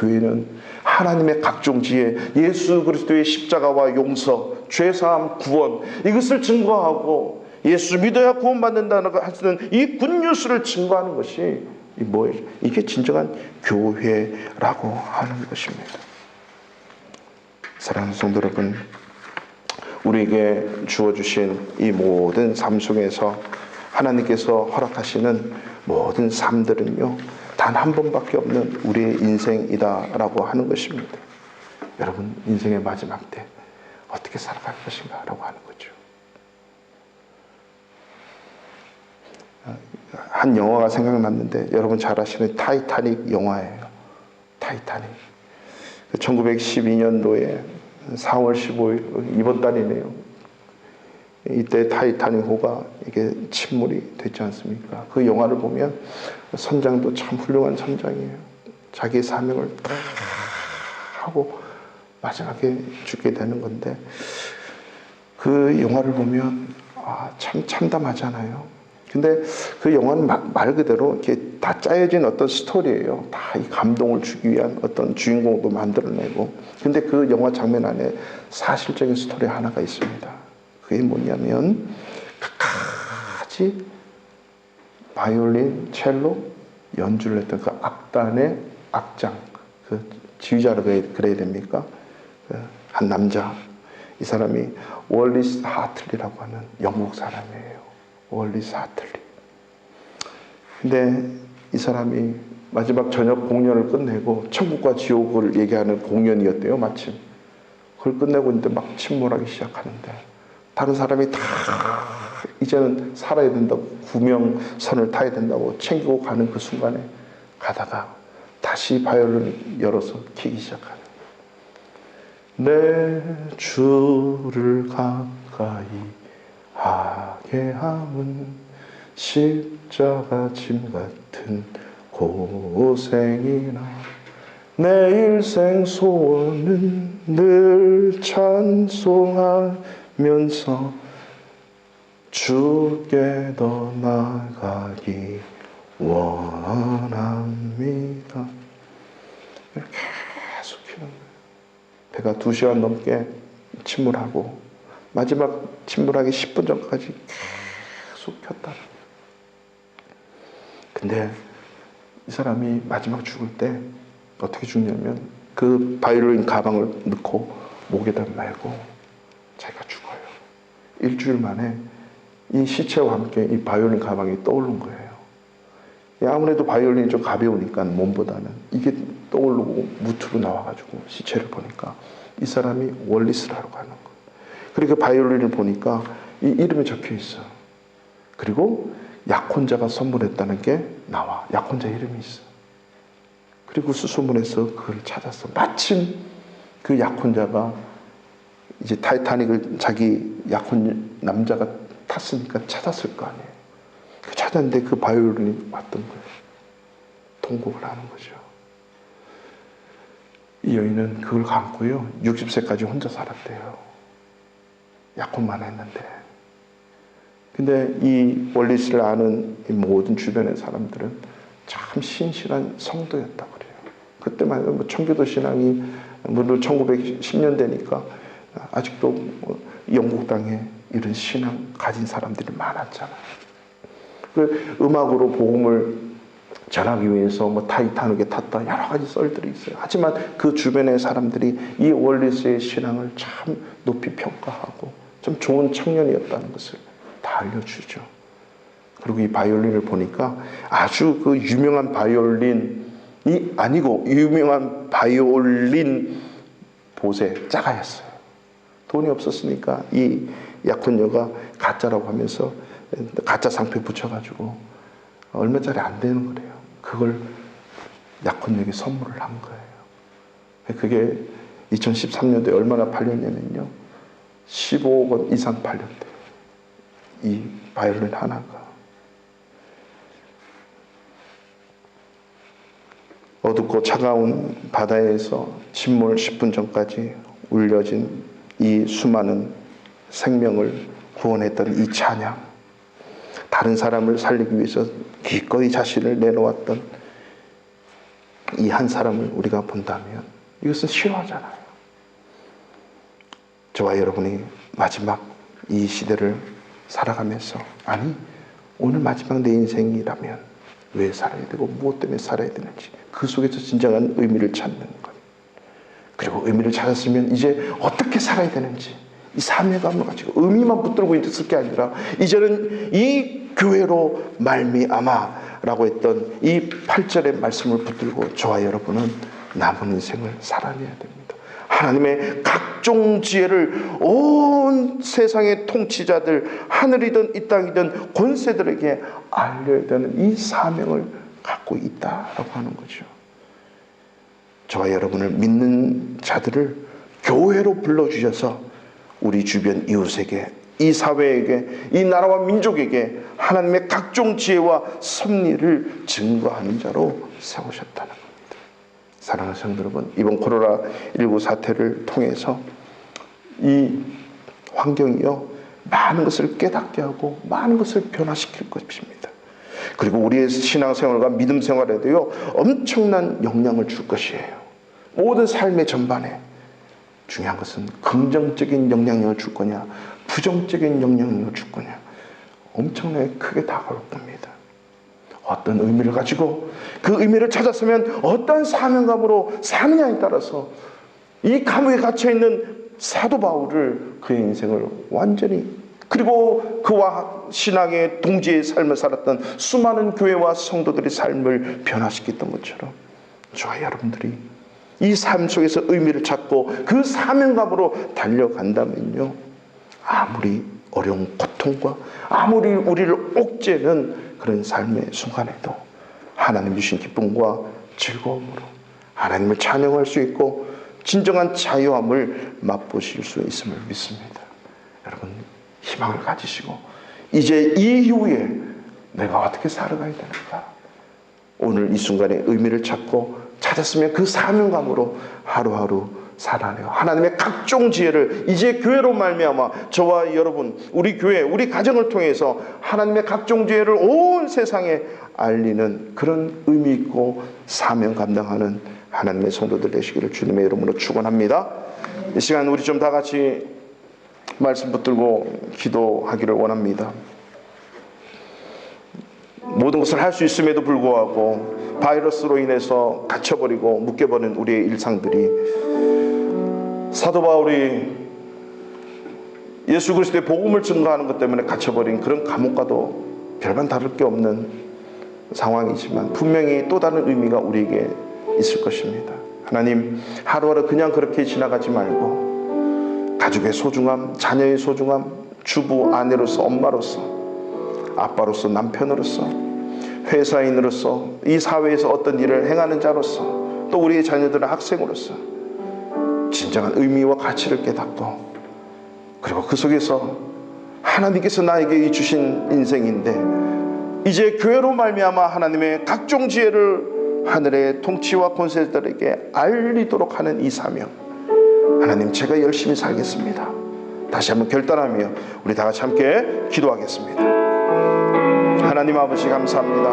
교회는 하나님의 각종 지혜, 예수 그리스도의 십자가와 용서, 죄사함, 구원, 이것을 증거하고 예수 믿어야 구원받는다는 하시는 이 굿뉴스를 증거하는 것이 뭐예요? 이게 진정한 교회라고 하는 것입니다. 사랑하는 성도 여러분, 우리에게 주어주신 이 모든 삶 속에서 하나님께서 허락하시는 모든 삶들은요, 단 한 번밖에 없는 우리의 인생이다라고 하는 것입니다. 여러분, 인생의 마지막 때 어떻게 살아갈 것인가 라고 하는 거죠. 한 영화가 생각났는데, 여러분 잘 아시는 타이타닉 영화예요. 타이타닉. 1912년도에 4월 15일, 이번 달이네요. 이때 타이타닉호가 이게 침몰이 됐지 않습니까? 그 영화를 보면 선장도 참 훌륭한 선장이에요. 자기의 사명을 딱 하고 마지막에 죽게 되는 건데, 그 영화를 보면 참 참담하잖아요. 근데 그 영화는 말 그대로 이렇게 다 짜여진 어떤 스토리예요. 다 이 감동을 주기 위한 어떤 주인공도 만들어내고. 근데 그 영화 장면 안에 사실적인 스토리 하나가 있습니다. 그게 뭐냐면, 끝까지 바이올린, 첼로 연주를 했던 그 악단의 악장, 그 지휘자로 그래야 됩니까? 한 남자, 이 사람이 월리스 하틀리라고 하는 영국 사람이에요. 월리스 하틀리. 근데 이 사람이 마지막 저녁 공연을 끝내고 천국과 지옥을 얘기하는 공연이었대요, 마침. 그걸 끝내고 있는데 막 침몰하기 시작하는데, 다른 사람이 다 이제는 살아야 된다고, 구명선을 타야 된다고 챙기고 가는 그 순간에 가다가 다시 바이올린을 열어서 키기 시작하는 거예요. 내 주를 가까이 하게 함은 십자가 짐 같은 고생이나 내 일생 소원은 늘 찬송하면서 주께 더 나아가기 원합니다. 계속 키는 거예요. 배가 2시간 넘게 침몰하고 마지막 침몰하기 10분 전까지 계속 켰다. 근데 이 사람이 마지막 죽을 때 어떻게 죽냐면, 그 바이올린 가방을 넣고 목에다 메고 자기가 죽어요. 일주일 만에 이 시체와 함께 이 바이올린 가방이 떠오른 거예요. 아무래도 바이올린이 좀 가벼우니까 몸보다는 이게 떠오르고 무트로 나와가지고 시체를 보니까 이 사람이 월리스라고 하는 거예요. 그리고 바이올린을 보니까 이 이름이 적혀 있어. 그리고 약혼자가 선물했다는 게 나와. 약혼자 이름이 있어. 그리고 수소문해서 그걸 찾았어. 마침 그 약혼자가 이제 타이타닉을 자기 약혼 남자가 탔으니까 찾았을 거 아니에요. 찾았는데 그 바이올린이 왔던 거예요. 통곡을 하는 거죠. 이 여인은 그걸 감고요, 60세까지 혼자 살았대요. 약혼만 했는데. 근데 이 월리스를 아는 이 모든 주변의 사람들은 참 신실한 성도였다고 그래요. 그때만 해도 청교도 신앙이 물론 1910년대니까 아직도 영국 땅에 이런 신앙 가진 사람들이 많았잖아요. 그 음악으로 복음을 전하기 위해서 타이타닉에 탔다, 여러 가지 썰들이 있어요. 하지만 그 주변의 사람들이 이 월리스의 신앙을 참 높이 평가하고 좀 좋은 청년이었다는 것을 다 알려주죠. 그리고 이 바이올린을 보니까 아주 그 유명한 바이올린이 아니고 유명한 바이올린 보세 짜가였어요. 돈이 없었으니까 이 약혼녀가 가짜라고 하면서 가짜 상표에 붙여가지고 얼마짜리 안 되는 거래요. 그걸 약혼녀에게 선물을 한 거예요. 그게 2013년도에 얼마나 팔렸냐면요, 15억 원 이상 팔렸대요. 이 바이올린 하나가. 어둡고 차가운 바다에서 침몰 10분 전까지 울려진 이 수많은 생명을 구원했던 이 찬양, 다른 사람을 살리기 위해서 기꺼이 자신을 내놓았던 이 한 사람을 우리가 본다면 이것은 싫어하잖아요. 저와 여러분이 마지막 이 시대를 살아가면서, 아니 오늘 마지막 내 인생이라면 왜 살아야 되고 무엇 때문에 살아야 되는지, 그 속에서 진정한 의미를 찾는 것, 그리고 의미를 찾았으면 이제 어떻게 살아야 되는지, 이 사명감을 가지고 의미만 붙들고 있을 게 아니라 이제는 이 교회로 말미암아라고 했던 이 8절의 말씀을 붙들고 저와 여러분은 남은 인생을 살아내야 됩니다. 하나님의 각종 지혜를 온 세상의 통치자들, 하늘이든 이 땅이든 권세들에게 알려야 되는 이 사명을 갖고 있다라고 하는 거죠. 저와 여러분을 믿는 자들을 교회로 불러주셔서 우리 주변 이웃에게, 이 사회에게, 이 나라와 민족에게 하나님의 각종 지혜와 섭리를 증거하는 자로 세우셨다는 겁니다. 사랑하는 성도 여러분, 이번 코로나19 사태를 통해서 이 환경이요, 많은 것을 깨닫게 하고 많은 것을 변화시킬 것입니다. 그리고 우리의 신앙생활과 믿음 생활에도요, 엄청난 영향을 줄 것이에요. 모든 삶의 전반에 중요한 것은 긍정적인 영향력을 줄 거냐, 부정적인 영향력을 줄 거냐, 엄청나게 크게 다가올 겁니다. 어떤 의미를 가지고 그 의미를 찾았으면 어떤 사명감으로 사느냐에 따라서 이 감옥에 갇혀있는 사도 바울을, 그의 인생을 완전히, 그리고 그와 신앙의 동지의 삶을 살았던 수많은 교회와 성도들의 삶을 변화시켰던 것처럼 저와 여러분들이 이 삶 속에서 의미를 찾고 그 사명감으로 달려간다면요, 아무리 어려운 고통과 아무리 우리를 옥죄는 그런 삶의 순간에도 하나님 주신 기쁨과 즐거움으로 하나님을 찬양할 수 있고 진정한 자유함을 맛보실 수 있음을 믿습니다. 여러분, 희망을 가지시고 이제 이후에 내가 어떻게 살아가야 되는가, 오늘 이 순간에 의미를 찾았으면 그 사명감으로 하루하루 살아내요. 하나님의 각종 지혜를 이제 교회로 말미암아 저와 여러분, 우리 교회, 우리 가정을 통해서 하나님의 각종 지혜를 온 세상에 알리는 그런 의미 있고 사명 감당하는 하나님의 성도들 되시기를 주님의 이름으로 축원합니다. 이 시간 우리 좀 다 같이 말씀 붙들고 기도하기를 원합니다. 모든 것을 할 수 있음에도 불구하고 바이러스로 인해서 갇혀버리고 묶여버린 우리의 일상들이, 사도 바울이 예수 그리스도의 복음을 증거하는 것 때문에 갇혀버린 그런 감옥과도 별반 다를 게 없는 상황이지만 분명히 또 다른 의미가 우리에게 있을 것입니다. 하나님, 하루하루 그냥 그렇게 지나가지 말고 가족의 소중함, 자녀의 소중함, 주부, 아내로서, 엄마로서, 아빠로서, 남편으로서, 회사인으로서, 이 사회에서 어떤 일을 행하는 자로서, 또 우리의 자녀들은 학생으로서 진정한 의미와 가치를 깨닫고, 그리고 그 속에서 하나님께서 나에게 주신 인생인데 이제 교회로 말미암아 하나님의 각종 지혜를 하늘의 통치와 권세들에게 알리도록 하는 이 사명, 하나님, 제가 열심히 살겠습니다. 다시 한번 결단하며 우리 다 같이 함께 기도하겠습니다. 하나님 아버지, 감사합니다.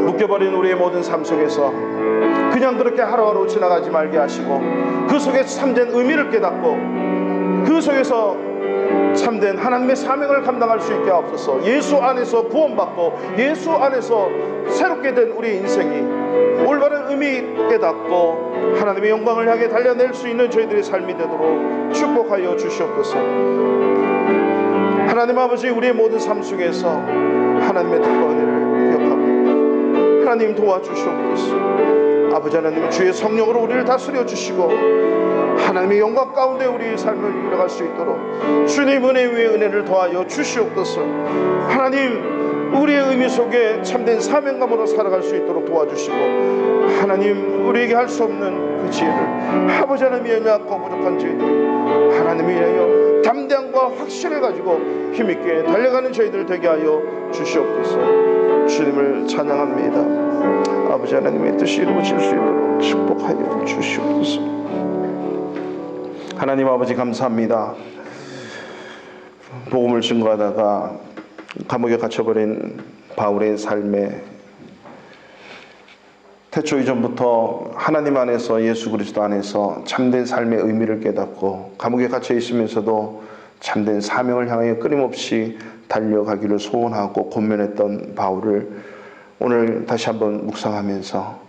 묶여버린 우리의 모든 삶 속에서 그냥 그렇게 하루하루 지나가지 말게 하시고 그 속에서 참된 의미를 깨닫고 그 속에서 참된 하나님의 사명을 감당할 수 있게 하옵소서. 예수 안에서 구원받고 예수 안에서 새롭게 된 우리의 인생이 올바른 의미 깨닫고 하나님의 영광을 향해 달려낼 수 있는 저희들의 삶이 되도록 축복하여 주시옵소서. 하나님 아버지, 우리의 모든 삶 속에서 하나님의 특권 은혜를 기억하고 하나님 도와주시옵소서. 아버지 하나님, 주의 성령으로 우리를 다스려 주시고 하나님의 영광 가운데 우리의 삶을 이뤄갈 수 있도록 주님 은혜 위에 은혜를 더하여 주시옵소서. 하나님, 우리의 의미 속에 참된 사명감으로 살아갈 수 있도록 도와주시고 하나님, 우리에게 할 수 없는 그 지혜를 아버지 하나님의 연약하고 부족한 저희들 하나님이 위하여 담대함과 확신을 가지고 힘있게 달려가는 저희들 되게 하여 주시옵소서. 주님을 찬양합니다. 아버지 하나님의 뜻이 이루어질 수 있도록 축복하여 주시옵소서. 하나님 아버지, 감사합니다. 복음을 증거하다가 감옥에 갇혀버린 바울의 삶에 태초 이전부터 하나님 안에서 예수 그리스도 안에서 참된 삶의 의미를 깨닫고 감옥에 갇혀 있으면서도 참된 사명을 향하여 끊임없이 달려가기를 소원하고 권면했던 바울을 오늘 다시 한번 묵상하면서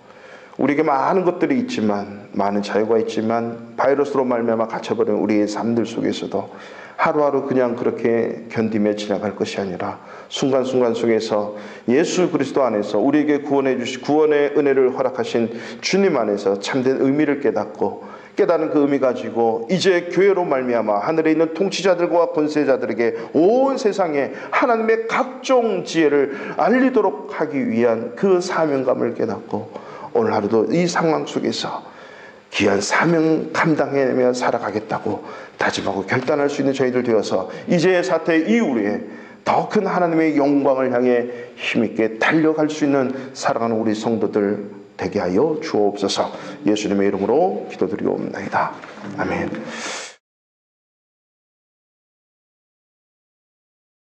우리에게 많은 것들이 있지만, 많은 자유가 있지만 바이러스로 말미암아 갇혀버린 우리의 삶들 속에서도 하루하루 그냥 그렇게 견디며 지나갈 것이 아니라 순간순간 속에서 예수 그리스도 안에서 우리에게 구원의 은혜를 허락하신 주님 안에서 참된 의미를 깨닫는 그 의미 가지고 이제 교회로 말미암아 하늘에 있는 통치자들과 권세자들에게 온 세상에 하나님의 각종 지혜를 알리도록 하기 위한 그 사명감을 깨닫고 오늘 하루도 이 상황 속에서 귀한 사명 감당해내며 살아가겠다고 다짐하고 결단할 수 있는 저희들 되어서 이제의 사태 이후에 더 큰 하나님의 영광을 향해 힘있게 달려갈 수 있는 살아가는 우리 성도들 되게 하여 주옵소서. 예수님의 이름으로 기도드리옵나이다. 아멘.